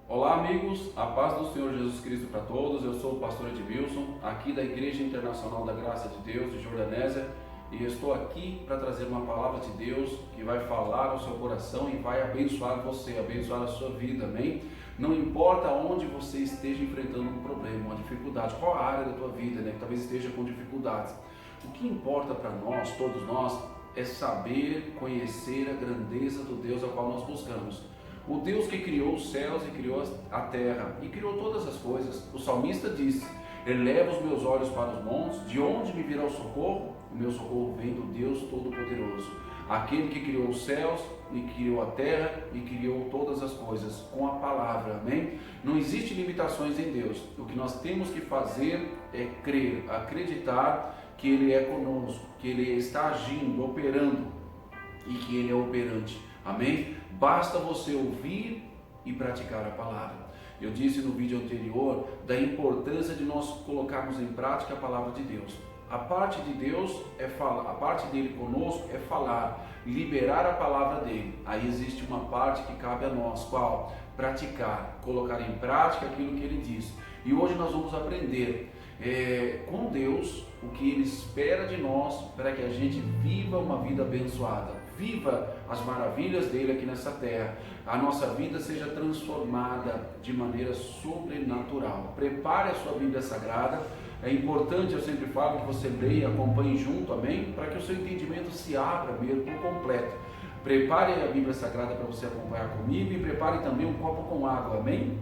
Olá amigos, a paz do Senhor Jesus Cristo para todos. Eu sou o pastor Edmilson, aqui da Igreja Internacional da Graça de Deus de Jordanésia, e estou aqui para trazer uma palavra de Deus que vai falar ao seu coração e vai abençoar você, abençoar a sua vida, amém? Não importa onde você esteja enfrentando um problema, uma dificuldade, qual a área da tua vida, né, que talvez esteja com dificuldades. O que importa para nós, todos nós, é saber, conhecer a grandeza do Deus ao qual nós buscamos. O Deus que criou os céus e criou a terra e criou todas as coisas. O salmista disse: eleva os meus olhos para os montes, de onde me virá o socorro? O meu socorro vem do Deus Todo-Poderoso, aquele que criou os céus e criou a terra e criou todas as coisas com a palavra, amém? Não existe limitações em Deus. O que nós temos que fazer é crer, acreditar que Ele é conosco, que Ele está agindo, operando e que Ele é operante, amém? Basta você ouvir e praticar a palavra. Eu disse no vídeo anterior da importância de nós colocarmos em prática a palavra de Deus. A parte de Deus é falar, a parte dele conosco é falar, liberar a palavra dele. Aí existe uma parte que cabe a nós, qual? Praticar, colocar em prática aquilo que ele diz. E hoje nós vamos aprender com Deus o que Ele espera de nós para que a gente viva uma vida abençoada, viva as maravilhas dele aqui nessa terra, a nossa vida seja transformada de maneira sobrenatural. Prepare a sua Bíblia Sagrada. É importante, eu sempre falo, que você leia, acompanhe junto, amém? Para que o seu entendimento se abra mesmo por completo. Prepare a Bíblia Sagrada para você acompanhar comigo e prepare também um copo com água, amém?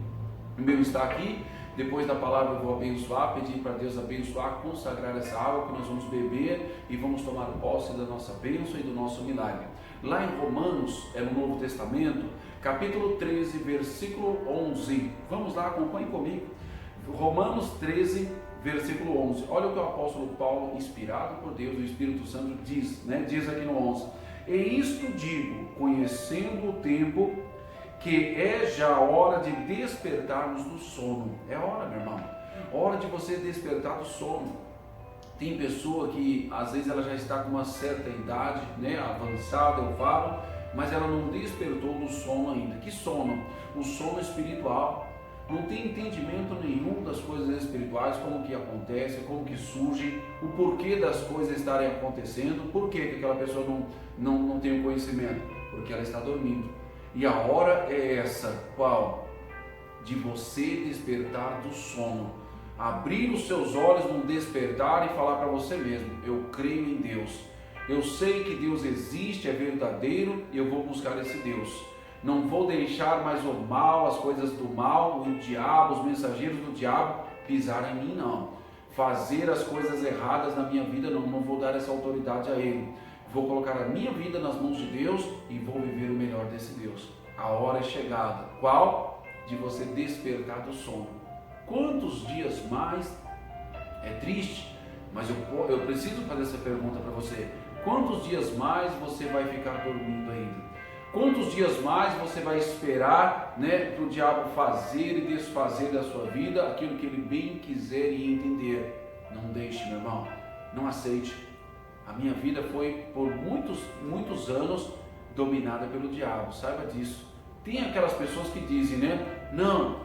O meu está aqui. Depois da palavra eu vou abençoar, pedir para Deus abençoar, consagrar essa água que nós vamos beber e vamos tomar posse da nossa bênção e do nosso milagre. Lá em Romanos, no Novo Testamento, capítulo 13, versículo 11. Vamos lá, acompanhe comigo. Romanos 13, versículo 11. Olha o que o apóstolo Paulo, inspirado por Deus, o Espírito Santo, diz, diz aqui no 11. E isto digo, conhecendo o tempo, que é já hora de despertarmos do sono. É hora, meu irmão, hora de você despertar do sono. Tem pessoa que às vezes ela já está com uma certa idade, avançada, eu falo, mas ela não despertou do sono ainda. Que sono? O sono espiritual. Não tem entendimento nenhum das coisas espirituais, como que acontece, como que surge, o porquê das coisas estarem acontecendo. Por que aquela pessoa não tem o conhecimento? Porque ela está dormindo. E a hora é essa, qual? De você despertar do sono, abrir os seus olhos no despertar e falar para você mesmo: eu creio em Deus, eu sei que Deus existe, é verdadeiro, e eu vou buscar esse Deus. Não vou deixar mais o mal, as coisas do mal, o diabo, os mensageiros do diabo pisar em mim, não. Fazer as coisas erradas na minha vida, não vou dar essa autoridade a ele. Vou colocar a minha vida nas mãos de Deus e vou viver o melhor desse Deus. A hora é chegada. Qual? De você despertar do sono. Quantos dias mais? É triste, mas eu preciso fazer essa pergunta para você. Quantos dias mais você vai ficar dormindo ainda? Quantos dias mais você vai esperar para o diabo fazer e desfazer da sua vida aquilo que ele bem quiser e entender? Não deixe, meu irmão. Não aceite. A minha vida foi por muitos anos dominada pelo diabo, saiba disso. Tem aquelas pessoas que dizem, não,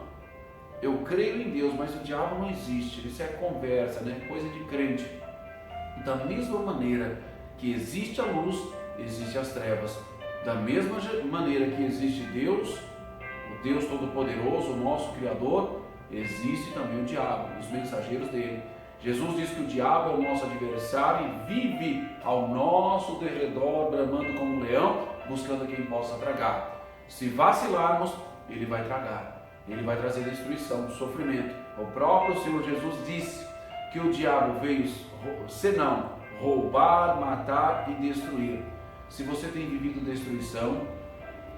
eu creio em Deus, mas o diabo não existe, isso é conversa, coisa de crente. Da mesma maneira que existe a luz, existe as trevas. Da mesma maneira que existe Deus, o Deus Todo-Poderoso, o nosso Criador, existe também o diabo, os mensageiros dele. Jesus diz que o diabo é o nosso adversário e vive ao nosso derredor, bramando como um leão, buscando quem possa tragar. Se vacilarmos, ele vai tragar, ele vai trazer destruição, sofrimento. O próprio Senhor Jesus disse que o diabo veio, senão, roubar, matar e destruir. Se você tem vivido destruição,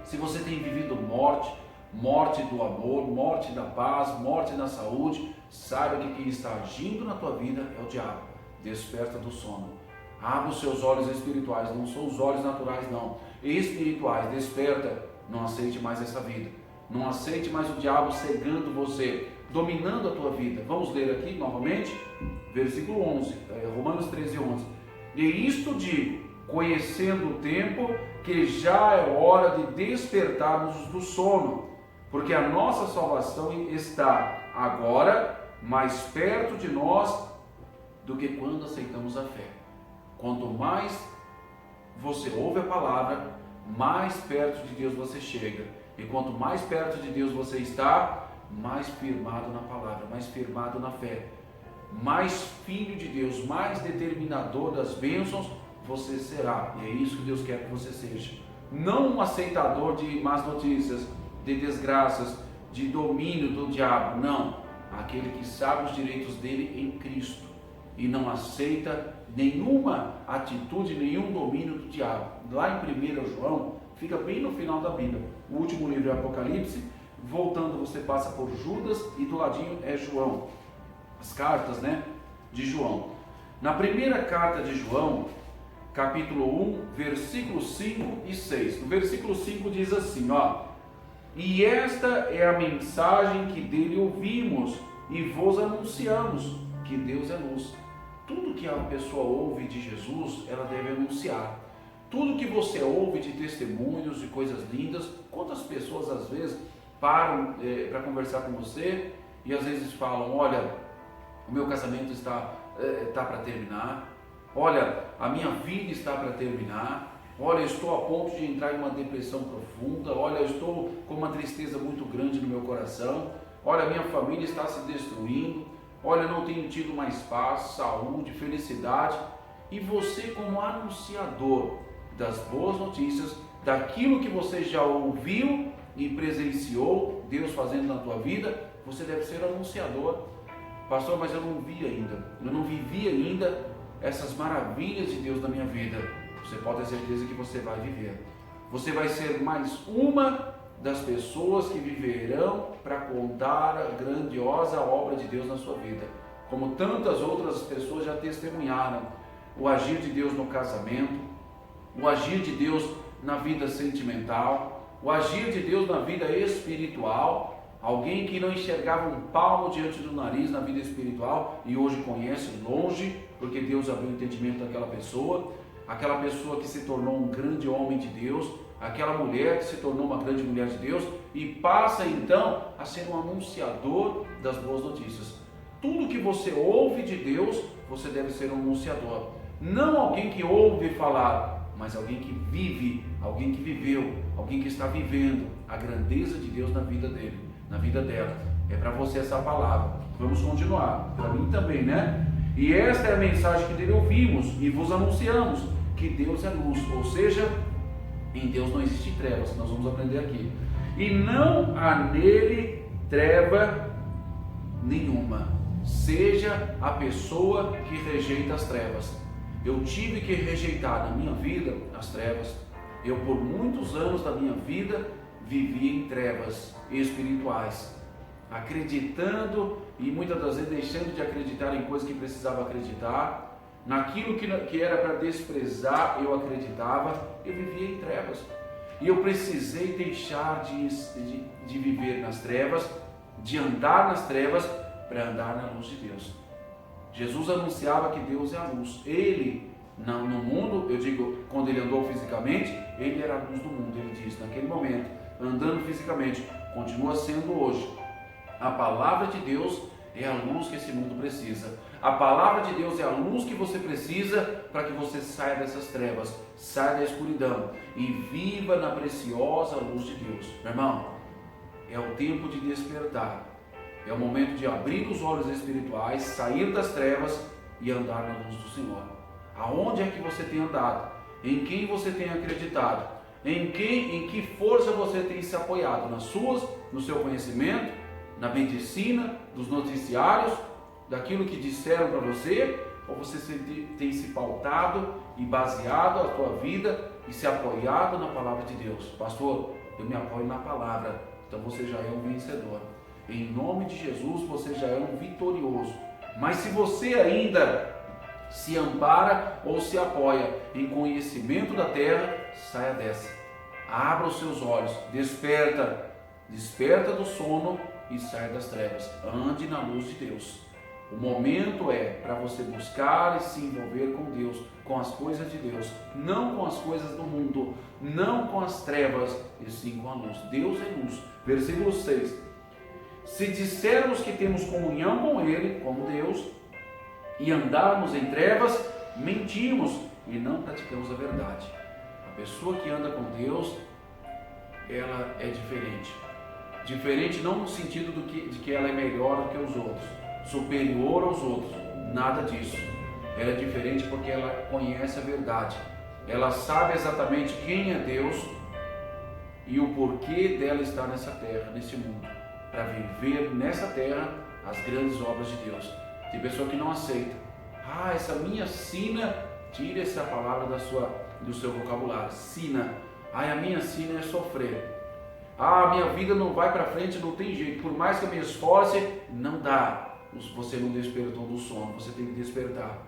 se você tem vivido morte, morte do amor, morte da paz, morte da saúde, saiba que quem está agindo na tua vida é o diabo. Desperta do sono. Abra os seus olhos espirituais, não são os olhos naturais não, espirituais. Desperta, não aceite mais essa vida. Não aceite mais o diabo cegando você, dominando a tua vida. Vamos ler aqui novamente, versículo 11, Romanos 13, 11. E isto digo, conhecendo o tempo, que já é hora de despertarmos do sono, porque a nossa salvação está agora mais perto de nós do que quando aceitamos a fé. Quanto mais você ouve a palavra, mais perto de Deus você chega. E quanto mais perto de Deus você está, mais firmado na palavra, mais firmado na fé, mais filho de Deus, mais determinador das bênçãos você será. E é isso que Deus quer que você seja. Não um aceitador de más notícias, de desgraças, de domínio do diabo. Não. Aquele que sabe os direitos dele em Cristo e não aceita nenhuma atitude, nenhum domínio do diabo. Lá em 1 João, fica bem no final da Bíblia. O último livro é Apocalipse. Voltando, você passa por Judas e do ladinho é João. As cartas, de João. Na primeira carta de João, capítulo 1, versículos 5 e 6. No versículo 5 diz assim, e esta é a mensagem que dele ouvimos e vos anunciamos, que Deus é luz. Tudo que a pessoa ouve de Jesus, ela deve anunciar. Tudo que você ouve de testemunhos, de coisas lindas, quantas pessoas às vezes param para conversar com você e às vezes falam, olha, o meu casamento está para terminar, olha, a minha vida está para terminar, olha, eu estou a ponto de entrar em uma depressão profunda, olha, eu estou com uma tristeza muito grande no meu coração, olha, minha família está se destruindo, olha, eu não tenho tido mais paz, saúde, felicidade. E você, como anunciador das boas notícias, daquilo que você já ouviu e presenciou Deus fazendo na tua vida, você deve ser anunciador. Pastor, mas eu não vi ainda, eu não vivi ainda essas maravilhas de Deus na minha vida. Você pode ter certeza que você vai viver. Você vai ser mais uma das pessoas que viverão para contar a grandiosa obra de Deus na sua vida. Como tantas outras pessoas já testemunharam o agir de Deus no casamento, o agir de Deus na vida sentimental, o agir de Deus na vida espiritual. Alguém que não enxergava um palmo diante do nariz na vida espiritual e hoje conhece longe, porque Deus abriu o entendimento daquela pessoa. Aquela pessoa que se tornou um grande homem de Deus, aquela mulher que se tornou uma grande mulher de Deus e passa então a ser um anunciador das boas notícias. Tudo que você ouve de Deus, você deve ser um anunciador. Não alguém que ouve falar, mas alguém que vive, alguém que viveu, alguém que está vivendo a grandeza de Deus na vida dele, na vida dela. É para você essa palavra. Vamos continuar. Para mim também, E esta é a mensagem que dele ouvimos e vos anunciamos, que Deus é luz. Ou seja, em Deus não existe trevas, nós vamos aprender aqui. E não há nele treva nenhuma. Seja a pessoa que rejeita as trevas. Eu tive que rejeitar na minha vida as trevas. Eu, por muitos anos da minha vida, vivi em trevas espirituais, acreditando e muitas das vezes deixando de acreditar em coisas que precisava acreditar. Naquilo que era para desprezar, eu acreditava. Eu vivia em trevas. E eu precisei deixar de viver nas trevas, de andar nas trevas, para andar na luz de Deus. Jesus anunciava que Deus é a luz. Ele, no mundo, eu digo, quando ele andou fisicamente, ele era a luz do mundo. Ele disse, naquele momento, andando fisicamente, continua sendo hoje. A palavra de Deus é a luz que esse mundo precisa. A palavra de Deus é a luz que você precisa para que você saia dessas trevas, saia da escuridão e viva na preciosa luz de Deus. Meu irmão, é o tempo de despertar. É o momento de abrir os olhos espirituais, sair das trevas e andar na luz do Senhor. Aonde é que você tem andado? Em quem você tem acreditado? Em que força você tem se apoiado? No seu conhecimento, na medicina, dos noticiários, daquilo que disseram para você? Ou você tem se pautado e baseado a tua vida e se apoiado na palavra de Deus? Pastor, eu me apoio na palavra, então você já é um vencedor. Em nome de Jesus, você já é um vitorioso. Mas se você ainda se ampara ou se apoia em conhecimento da terra, saia dessa. Abra os seus olhos, desperta do sono e saia das trevas. Ande na luz de Deus. O momento é para você buscar e se envolver com Deus, com as coisas de Deus, não com as coisas do mundo, não com as trevas, e sim com a luz. Deus é luz. Versículo 6. Se dissermos que temos comunhão com Ele, como Deus, e andarmos em trevas, mentimos e não praticamos a verdade. A pessoa que anda com Deus, ela é diferente. Diferente não no sentido de que ela é melhor do que os outros, superior aos outros, nada disso. Ela é diferente porque ela conhece a verdade. Ela sabe exatamente quem é Deus e o porquê dela estar nessa terra, nesse mundo, para viver nessa terra as grandes obras de Deus. Tem pessoa que não aceita. Essa minha sina, tire essa palavra do seu vocabulário. Sina. A minha sina é sofrer. A minha vida não vai para frente, não tem jeito. Por mais que eu me esforce, não dá. Você não despertou do sono, você tem que despertar.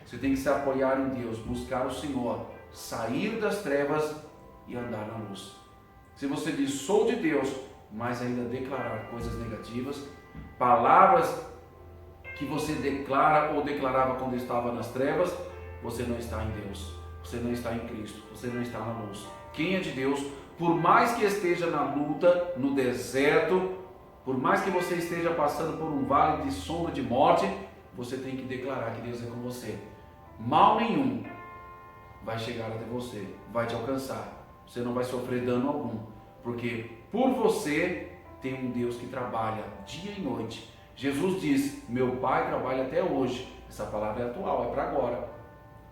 Você tem que se apoiar em Deus, buscar o Senhor, sair das trevas e andar na luz. Se você diz, sou de Deus, mas ainda declarar coisas negativas, palavras que você declara ou declarava quando estava nas trevas, você não está em Deus, você não está em Cristo, você não está na luz. Quem é de Deus, por mais que esteja na luta, no deserto, por mais que você esteja passando por um vale de sombra de morte, você tem que declarar que Deus é com você. Mal nenhum vai chegar até você, vai te alcançar. Você não vai sofrer dano algum, porque por você tem um Deus que trabalha dia e noite. Jesus diz, meu Pai trabalha até hoje. Essa palavra é atual, é para agora.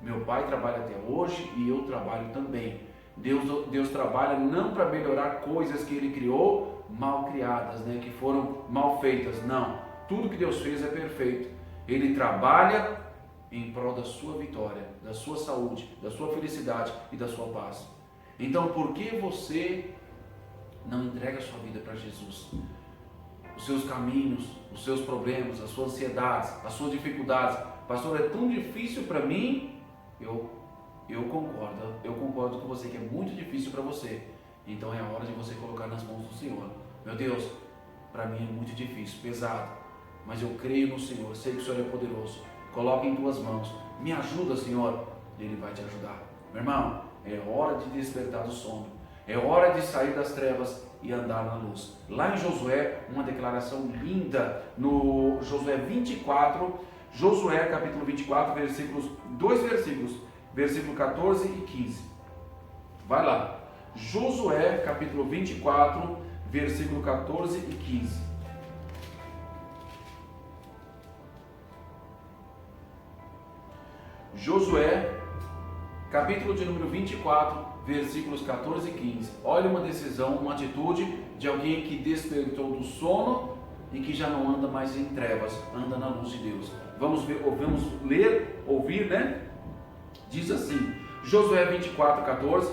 Meu Pai trabalha até hoje e eu trabalho também. Deus trabalha não para melhorar coisas que Ele criou mal criadas, que foram mal feitas. Não, tudo que Deus fez é perfeito. Ele trabalha em prol da sua vitória, da sua saúde, da sua felicidade e da sua paz. Então, por que você não entrega a sua vida para Jesus? Os seus caminhos, os seus problemas, as suas ansiedades, as suas dificuldades. Pastor, é tão difícil para mim. Eu concordo com você que é muito difícil para você. Então é a hora de você colocar nas mãos do Senhor. Meu Deus, para mim é muito difícil, pesado, mas eu creio no Senhor, sei que o Senhor é poderoso. Coloque em tuas mãos, me ajuda, Senhor, e Ele vai te ajudar. Meu irmão, é hora de despertar do sono, é hora de sair das trevas e andar na luz. Lá em Josué, uma declaração linda, no Josué 24, Josué capítulo 24, dois versículos, versículo 14 e 15. Vai lá, Josué capítulo 24, versículo 14 e 15. Josué, capítulo de número 24, versículos 14 e 15. Olha uma decisão, uma atitude de alguém que despertou do sono e que já não anda mais em trevas, anda na luz de Deus. Vamos ler, ouvir, Diz assim, Josué 24, 14.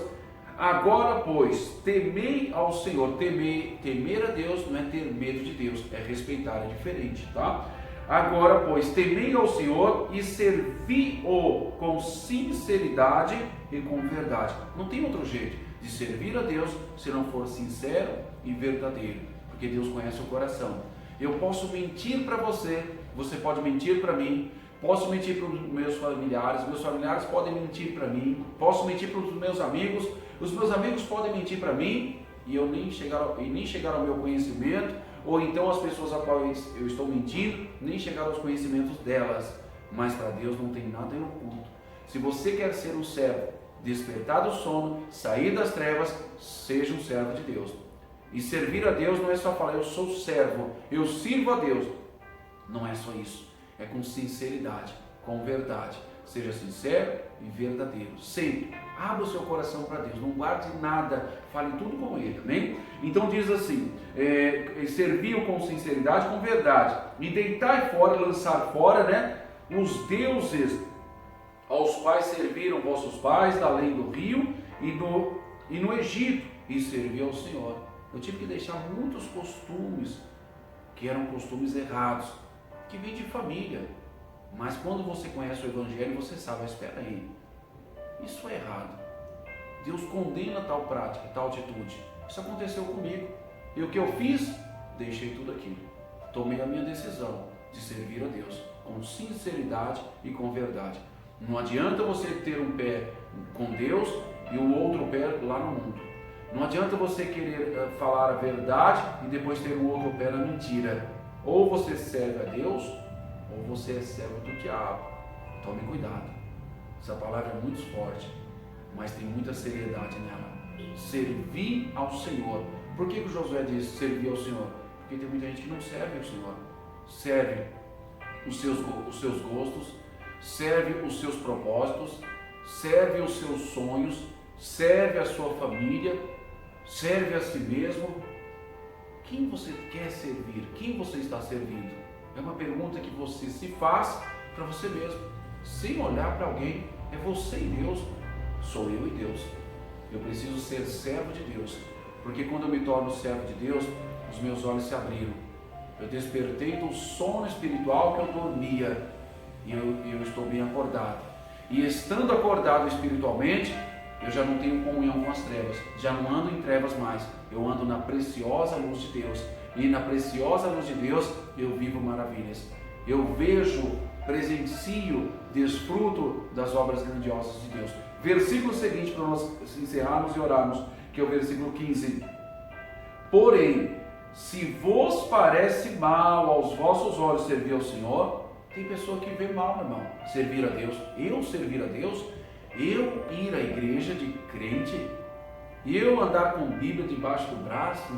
Agora, pois, temei ao Senhor. Temer a Deus não é ter medo de Deus, é respeitar, é diferente, tá? Agora, pois, temei ao Senhor e servi-o com sinceridade e com verdade. Não tem outro jeito de servir a Deus se não for sincero e verdadeiro, porque Deus conhece o coração. Eu posso mentir para você, você pode mentir para mim, posso mentir para os meus familiares podem mentir para mim, posso mentir para os meus amigos, os meus amigos podem mentir para mim e eu nem chegar ao meu conhecimento, ou então as pessoas a quais eu estou mentindo nem chegaram aos conhecimentos delas. Mas para Deus não tem nada em oculto. Se você quer ser um servo, despertar do sono, sair das trevas, seja um servo de Deus. E servir a Deus não é só falar, eu sou servo, eu sirvo a Deus. Não é só isso. É com sinceridade, com verdade. Seja sincero e verdadeiro. Sempre. Abra o seu coração para Deus. Não guarde nada. Fale tudo com Ele. Amém? Então diz assim, serviu com sinceridade, com verdade. E deitai fora, lançar fora, os deuses aos quais serviram vossos pais, da além do rio e no Egito. E serviu ao Senhor. Eu tive que deixar muitos costumes, que eram costumes errados, que vêm de família. Mas quando você conhece o Evangelho, você sabe, espera aí, isso é errado. Deus condena tal prática, tal atitude. Isso aconteceu comigo. E o que eu fiz? Deixei tudo aquilo. Tomei a minha decisão de servir a Deus com sinceridade e com verdade. Não adianta você ter um pé com Deus e o outro pé lá no mundo. Não adianta você querer falar a verdade e depois ter um outro pé na mentira. Ou você serve a Deus, ou você é servo do diabo. Tome cuidado. Essa palavra é muito forte, mas tem muita seriedade nela. Servir ao Senhor. Por que o Josué diz servir ao Senhor? Porque tem muita gente que não serve ao Senhor. Serve os seus gostos, serve os seus propósitos, serve os seus sonhos, serve a sua família, serve a si mesmo. Quem você quer servir? Quem você está servindo? É uma pergunta que você se faz para você mesmo, sem olhar para alguém. É você e Deus, sou eu e Deus. Eu preciso ser servo de Deus, porque quando eu me torno servo de Deus, os meus olhos se abriram. Eu despertei do sono espiritual que eu dormia, e eu estou bem acordado. E estando acordado espiritualmente, eu já não tenho comunhão com as trevas, já não ando em trevas mais, eu ando na preciosa luz de Deus, e na preciosa luz de Deus eu vivo maravilhas. Eu vejo, presencio, desfruto das obras grandiosas de Deus. Versículo seguinte, para nós encerrarmos e orarmos, que é o versículo 15. Porém, se vos parece mal aos vossos olhos servir ao Senhor, tem pessoa que vê mal, meu irmão, servir a Deus. Eu servir a Deus, eu ir à igreja de crente, eu andar com Bíblia debaixo do braço,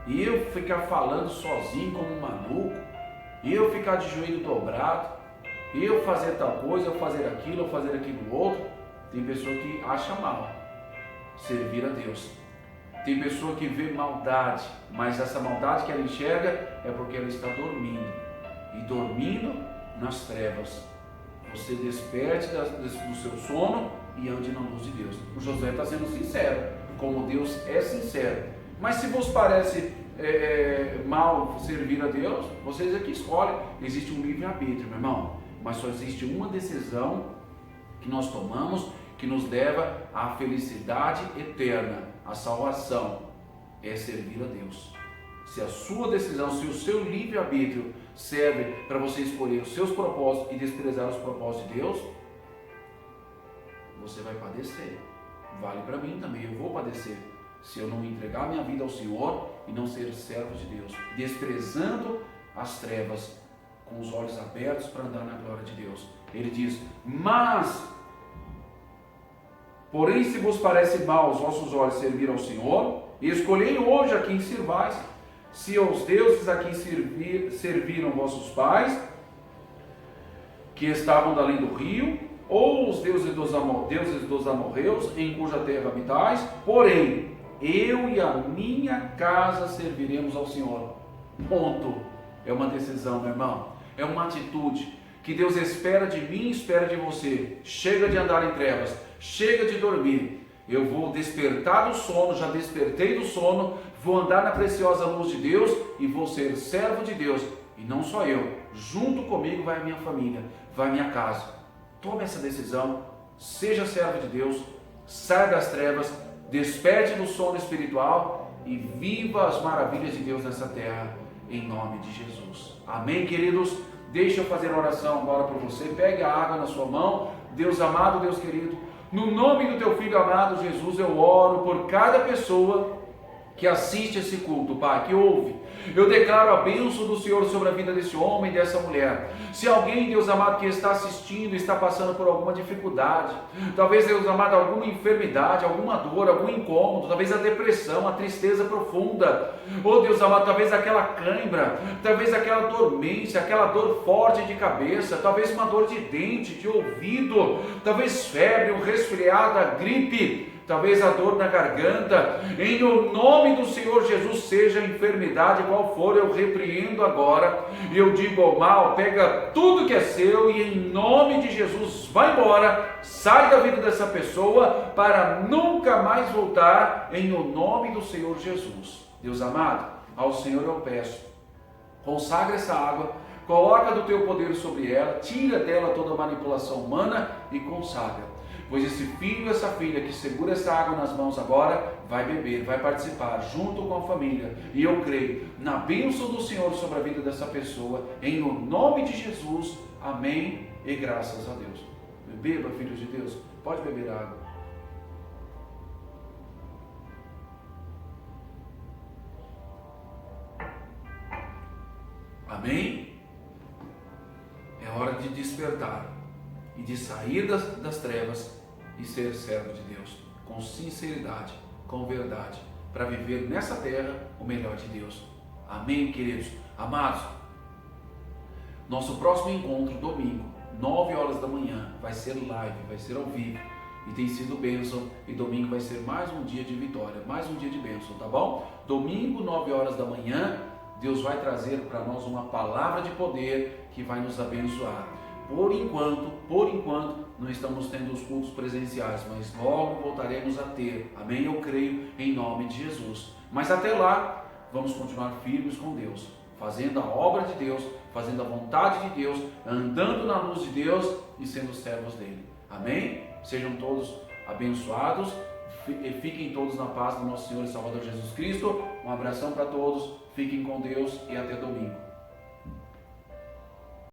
e eu ficar falando sozinho como um maluco, e eu ficar de joelho dobrado, e eu fazer tal coisa, eu fazer aquilo outro. Tem pessoa que acha mal servir a Deus. Tem pessoa que vê maldade, mas essa maldade que ela enxerga é porque ela está dormindo. E dormindo nas trevas. Você desperte do seu sono e ande na luz de Deus. O Josué está sendo sincero, como Deus é sincero. Mas se vos parece mal servir a Deus, vocês aqui escolhem. Existe um livre-arbítrio, meu irmão. Mas só existe uma decisão que nós tomamos que nos leva à felicidade eterna, à salvação. É servir a Deus. Se a sua decisão, se o seu livre-arbítrio serve para você escolher os seus propósitos e desprezar os propósitos de Deus, você vai padecer. Vale para mim também, eu vou padecer. Se eu não entregar minha vida ao Senhor e não ser servo de Deus, desprezando as trevas, com os olhos abertos para andar na glória de Deus. Ele diz, mas, porém se vos parece mal aos vossos olhos servir ao Senhor, escolhei hoje a quem sirvais, se aos deuses a quem serviram vossos pais, que estavam da além do rio, ou os deuses dos amorreus, em cuja terra habitais, porém, eu e a minha casa serviremos ao Senhor. Ponto. É uma decisão, meu irmão. É uma atitude que Deus espera de mim e espera de você. Chega de andar em trevas, chega de dormir. Eu vou despertar do sono, já despertei do sono, vou andar na preciosa luz de Deus e vou ser servo de Deus. E não só eu, junto comigo vai a minha família, vai a minha casa. Tome essa decisão, seja servo de Deus, saia das trevas, desperte do sono espiritual e viva as maravilhas de Deus nessa terra, em nome de Jesus. Amém, queridos? Deixa eu fazer a oração agora por você. Pegue a água na sua mão. Deus amado, Deus querido, no nome do teu Filho amado Jesus, eu oro por cada pessoa que assiste esse culto, Pai, que ouve. Eu declaro a bênção do Senhor sobre a vida desse homem e dessa mulher. Se alguém, Deus amado, que está assistindo, está passando por alguma dificuldade, talvez, Deus amado, alguma enfermidade, alguma dor, algum incômodo, talvez a depressão, a tristeza profunda, ou Deus amado, talvez aquela cãibra, talvez aquela dormência, aquela dor forte de cabeça, talvez uma dor de dente, de ouvido, talvez febre, um resfriado, a gripe, talvez a dor na garganta, em o nome do Senhor Jesus, seja a enfermidade qual for, eu repreendo agora, e eu digo ao mal, pega tudo que é seu, e em nome de Jesus, vai embora, sai da vida dessa pessoa, para nunca mais voltar, em o nome do Senhor Jesus. Deus amado, ao Senhor eu peço, consagra essa água, coloca do teu poder sobre ela, tira dela toda a manipulação humana e consagra. Pois esse filho e essa filha que segura essa água nas mãos agora, vai beber, vai participar junto com a família. E eu creio na bênção do Senhor sobre a vida dessa pessoa, em o nome de Jesus. Amém e graças a Deus. Beba, filhos de Deus, pode beber água. Amém? É hora de despertar e de sair das trevas e ser servo de Deus, com sinceridade, com verdade, para viver nessa terra o melhor de Deus. Amém, queridos? Amados, nosso próximo encontro, domingo, 9 horas da manhã, vai ser live, vai ser ao vivo, e tem sido bênção, e domingo vai ser mais um dia de vitória, mais um dia de bênção, tá bom? Domingo, 9 horas da manhã, Deus vai trazer para nós uma palavra de poder que vai nos abençoar. Por enquanto, não estamos tendo os cultos presenciais, mas logo voltaremos a ter, amém? Eu creio em nome de Jesus. Mas até lá, vamos continuar firmes com Deus, fazendo a obra de Deus, fazendo a vontade de Deus, andando na luz de Deus e sendo servos dele. Amém? Sejam todos abençoados, fiquem todos na paz do nosso Senhor e Salvador Jesus Cristo. Um abração para todos, fiquem com Deus e até domingo.